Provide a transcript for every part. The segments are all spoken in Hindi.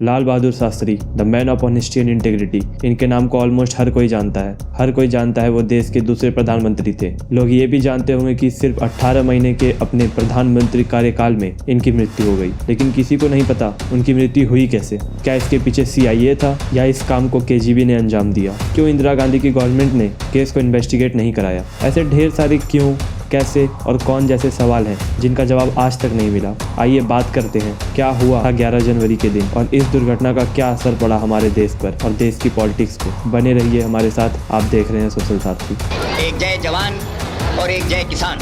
Lal Bahadur Shastri, the man of honesty and integrity. इनके नाम को ऑलमोस्ट हर कोई जानता है। हर कोई जानता है वो देश के दूसरे प्रधानमंत्री थे। लोग ये भी जानते होंगे कि सिर्फ 18 महीने के अपने प्रधानमंत्री कार्यकाल में इनकी मृत्यु हो गई। लेकिन किसी को नहीं पता उनकी मृत्यु हुई कैसे। क्या इसके पीछे CIA था या इस काम को KGB ने अंजाम दिया? क्यों इंदिरा गांधी की गवर्नमेंट ने केस को इन्वेस्टिगेट नहीं कराया? ऐसे ढेर सारे क्यों, कैसे और कौन जैसे सवाल हैं जिनका जवाब आज तक नहीं मिला। आइए बात करते हैं क्या हुआ था 11 जनवरी के दिन और इस दुर्घटना का क्या असर पड़ा हमारे देश पर और देश की पॉलिटिक्स को। बने रहिए हमारे साथ, आप देख रहे हैं सोशल साथी। एक जय जवान और एक जय किसान,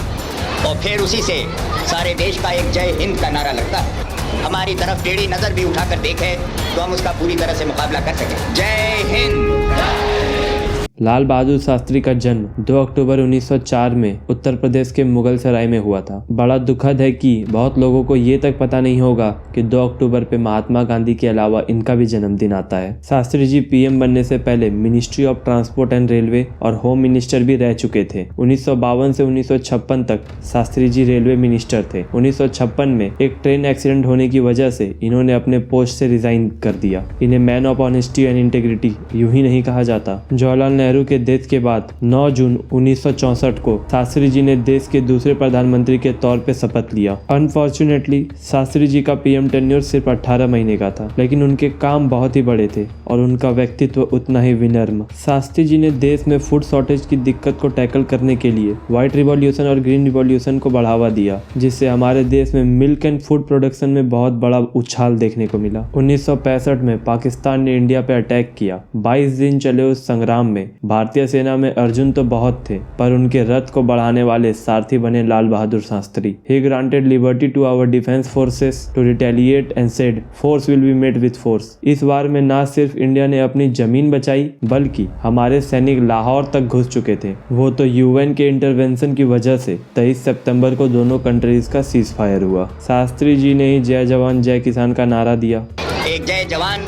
और फिर उसी से सारे देश का एक जय हिंद का नारा लगता है। हमारी तरफ टेढ़ी नजर भी उठाकर देखे तो हम उसका पूरी तरह से मुकाबला कर सकें। जय हिंद। लाल बहादुर शास्त्री का जन्म 2 अक्टूबर 1904 में उत्तर प्रदेश के मुगल सराय में हुआ था। बड़ा दुखद है कि बहुत लोगों को ये तक पता नहीं होगा कि 2 अक्टूबर पे महात्मा गांधी के अलावा इनका भी जन्मदिन आता है। शास्त्री जी PM बनने से पहले ministry of transport and railway और होम मिनिस्टर भी रह चुके थे। 1952 से 1956 तक शास्त्री जी रेलवे मिनिस्टर थे। 1956 में एक ट्रेन एक्सीडेंट होने की वजह से इन्होंने अपने पोस्ट से रिजाइन कर दिया। इन्हें man of honesty and integrity यूं ही नहीं कहा जाता। जवाहरलाल नेहरू के डेथ के बाद 9 जून 1964 को शास्त्री जी ने देश के दूसरे प्रधानमंत्री के तौर पे शपथ लिया। अनफॉर्चुनेटली शास्त्री जी का PM टेन्योर सिर्फ 18 महीने का था, लेकिन उनके काम बहुत ही बड़े थे और उनका व्यक्तित्व उतना ही विनम्र। शास्त्री जी ने देश में फूड शॉर्टेज की दिक्कत को टैकल करने के लिए व्हाइट रिवॉल्यूशन और ग्रीन रिवॉल्यूशन को बढ़ावा दिया, जिससे हमारे देश में मिल्क एंड फूड प्रोडक्शन में बहुत बड़ा उछाल देखने को मिला। 1965 में पाकिस्तान ने इंडिया पे अटैक किया। 22 दिन चले उस संग्राम में भारतीय सेना में अर्जुन तो बहुत थे, पर उनके रथ को बढ़ाने वाले सारथी बने Lal Bahadur Shastri. He granted liberty to our defense forces to retaliate and said, "Force will be met with force." इस बार में ना सिर्फ इंडिया ने अपनी जमीन बचाई, बल्कि हमारे सैनिक लाहौर तक घुस चुके थे। वो तो UN के इंटरवेंशन की वजह से 23 सितंबर को दोनों कंट्रीज का सीज फायर हुआ। शास्त्री जी ने ही जय जवान जय किसान का नारा दिया। एक जय जवान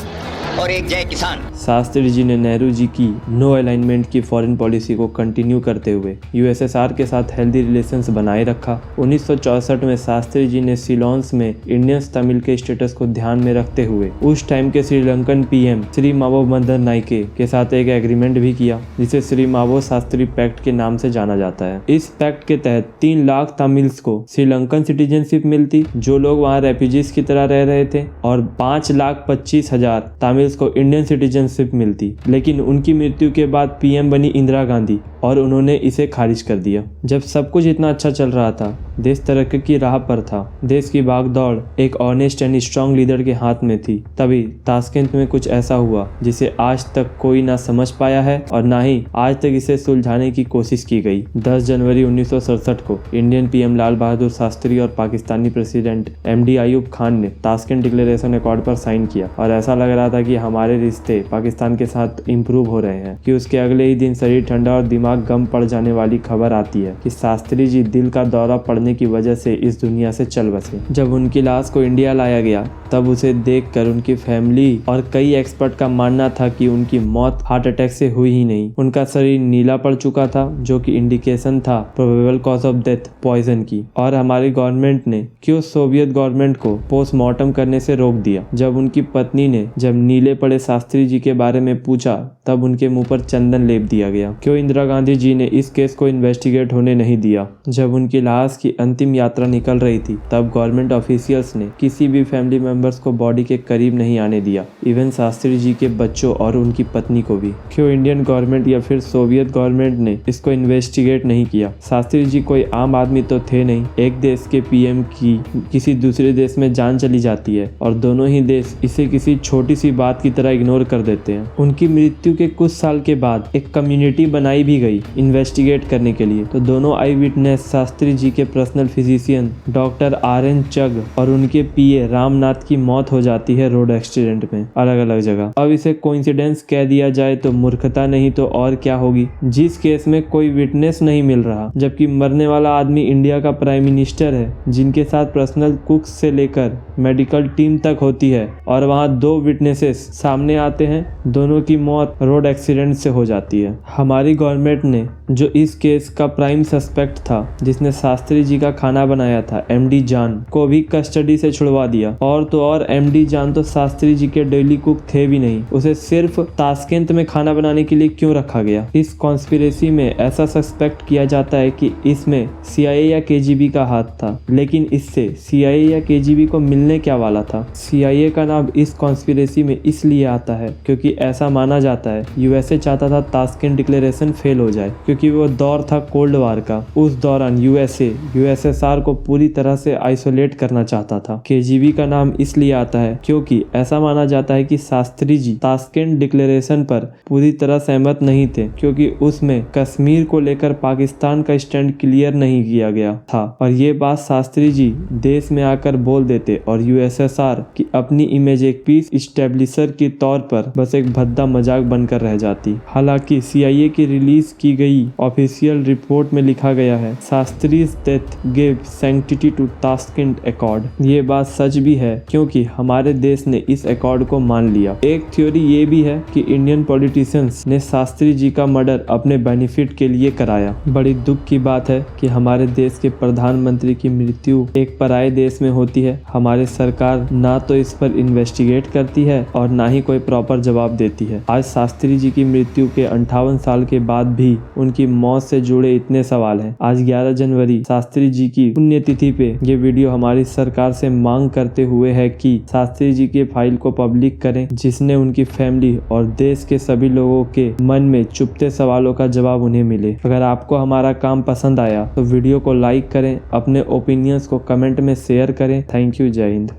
और एक जय किसान। शास्त्री जी ने नेहरू जी की नो अलाइनमेंट की फॉरेन पॉलिसी को कंटिन्यू करते हुए USSR के साथ हेल्दी रिलेशंस बनाए रखा। 1964 में शास्त्री जी ने सिलोन्स में इंडियंस तमिल के स्टेटस को ध्यान में रखते हुए उस टाइम के श्रीलंकन PM श्री मावो मदन नाइके के साथ एक एग्रीमेंट भी किया, जिसे श्री मावो शास्त्री पैक्ट के नाम से जाना जाता है। इस पैक्ट के तहत 3 लाख तमिल्स को श्रीलंकन सिटीजनशिप मिलती, जो लोग वहाँ रेफ्यूजीज की तरह रह रहे थे, और 5,25,000 तमिल्स को इंडियन सिटीजनशिप मिलती। लेकिन उनकी मृत्यु के बाद PM बनी इंदिरा गांधी और उन्होंने इसे खारिज कर दिया। जब सब कुछ इतना अच्छा चल रहा था, देश तरक्की की राह पर था, देश की भागदौड़ एक ऑनेस्ट एंड स्ट्रांग लीडर के हाथ में थी, तभी ताशकंद में कुछ ऐसा हुआ जिसे आज तक कोई ना समझ पाया है और ना ही आज तक इसे सुलझाने की कोशिश की गई। 10 जनवरी 1967 को इंडियन PM लाल बहादुर शास्त्री और पाकिस्तानी प्रेसिडेंट MD अयूब खान ने ताशकंद डिक्लेरेशन अकॉर्ड पर साइन किया और ऐसा लग रहा था कि हमारे रिश्ते पाकिस्तान के साथ इम्प्रूव हो रहे हैं कि उसके अगले ही दिन शरीर ठंडा और दिमाग गम पड़ जाने वाली खबर आती है कि शास्त्री जी दिल का दौरा पड़ने की वजह से इस दुनिया से चल बसे। जब उनकी लाश को इंडिया लाया गया, तब उसे देखकर उनकी फैमिली और कई एक्सपर्ट का मानना था कि उनकी मौत हार्ट अटैक से हुई ही नहीं, उनका शरीर नीला पड़ चुका था, जो कि इंडिकेशन था probable cause of death poison की। और हमारी गवर्नमेंट ने क्यों सोवियत गवर्नमेंट को पोस्टमार्टम करने से रोक दिया। जब उनकी पत्नी ने जब नीले पड़े शास्त्री जी के बारे में पूछा, तब उनके मुंह पर चंदन लेप दिया गया। क्यों इंदिरा गांधी जी ने इस केस को इन्वेस्टिगेट होने नहीं दिया। जब उनकी लाश की अंतिम यात्रा निकल रही थी, तब गवर्नमेंट ऑफिशियल्स ने किसी भी फैमिली मेंबर्स को बॉडी के करीब नहीं आने दिया, इवन शास्त्री जी के बच्चों और उनकी पत्नी को भी। क्यों इंडियन गवर्नमेंट या फिर सोवियत गवर्नमेंट ने इसको इन्वेस्टिगेट नहीं किया। शास्त्री जी कोई आम आदमी तो थे नहीं। एक देश के PM की किसी दूसरे देश में जान चली जाती है और दोनों ही देश इसे किसी छोटी सी बात की तरह इग्नोर कर देते हैं। उनकी मृत्यु के कुछ साल के बाद एक कम्युनिटी बनाई भी गई इन्वेस्टिगेट करने के लिए। तो दोनों आई विटनेस शास्त्री जी के पर्सनल फिजिशियन डॉक्टर RN चग और उनके PA रामनाथ की मौत हो जाती है रोड एक्सीडेंट में अलग अलग जगह। अब इसे कोइंसिडेंस कह दिया जाए तो मूर्खता नहीं तो और क्या होगी। जिस केस में कोई विटनेस नहीं मिल रहा, जबकि मरने वाला आदमी इंडिया का प्राइम मिनिस्टर है, जिनके साथ पर्सनल कुक्स से लेकर मेडिकल टीम तक होती है, और वहाँ 2 विटनेसेस सामने आते हैं, दोनों की मौत रोड एक्सीडेंट से हो जाती है। हमारी गवर्नमेंट ने जो इस केस का प्राइम सस्पेक्ट था, जिसने शास्त्री जी का खाना बनाया था, एमडी जान को भी कस्टडी से छुड़वा दिया। और तो और एमडी जान तो शास्त्री जी के डेली कुक थे भी नहीं, उसे सिर्फ ताशकंद में खाना बनाने के लिए क्यों रखा गया। इस कॉन्स्पिरेसी में ऐसा सस्पेक्ट किया जाता है कि इसमें CIA या KGB का हाथ था, लेकिन इससे CIA या KGB को मिलने क्या वाला था। CIA का नाम इस कॉन्स्पिरेसी में इसलिए आता है क्योंकि ऐसा माना जाता है USA चाहता था ताशकंद डिक्लेरेशन फेल हो जाए, क्योंकि वो दौर था कोल्ड वार का। उस दौरान USSR को पूरी तरह से आइसोलेट करना चाहता था। KGB का नाम इसलिए आता है क्योंकि ऐसा माना जाता है कि शास्त्री जी ताशकंद डिक्लेरेशन पर पूरी तरह सहमत नहीं थे, क्योंकि उसमें कश्मीर को लेकर पाकिस्तान का स्टैंड क्लियर नहीं किया गया था। और ये बात शास्त्री जी देश में आकर बोल देते और USSR की अपनी इमेज एक पीस स्टेब्लिशर के तौर पर बस एक भद्दा मजाक बनकर रह जाती। हालांकि CIA की रिलीज की गई ऑफिशियल रिपोर्ट में लिखा गया है, शास्त्री's death gave sanctity to Tashkent accord. ये बात सच भी है क्योंकि हमारे देश ने इस अकॉर्ड को मान लिया। एक थ्योरी ये भी है कि इंडियन पॉलिटिशियंस ने शास्त्री जी का मर्डर अपने बेनिफिट के लिए कराया। बड़ी दुख की बात है कि हमारे देश के प्रधानमंत्री की मृत्यु एक पराये देश में होती है। हमारी सरकार ना तो इस पर इन्वेस्टिगेट करती है और ना ही कोई प्रॉपर जवाब देती है। आज शास्त्री जी की मृत्यु के 58 साल के बाद भी उनकी मौत से जुड़े इतने सवाल हैं। आज 11 जनवरी शास्त्री जी की पुण्यतिथि पे ये वीडियो हमारी सरकार से मांग करते हुए है कि शास्त्री जी के फाइल को पब्लिक करें, जिसने उनकी फैमिली और देश के सभी लोगों के मन में चुपते सवालों का जवाब उन्हें मिले। अगर आपको हमारा काम पसंद आया तो वीडियो को लाइक करें, अपने ओपिनियंस को कमेंट में शेयर करें। थैंक यू, जय हिंद।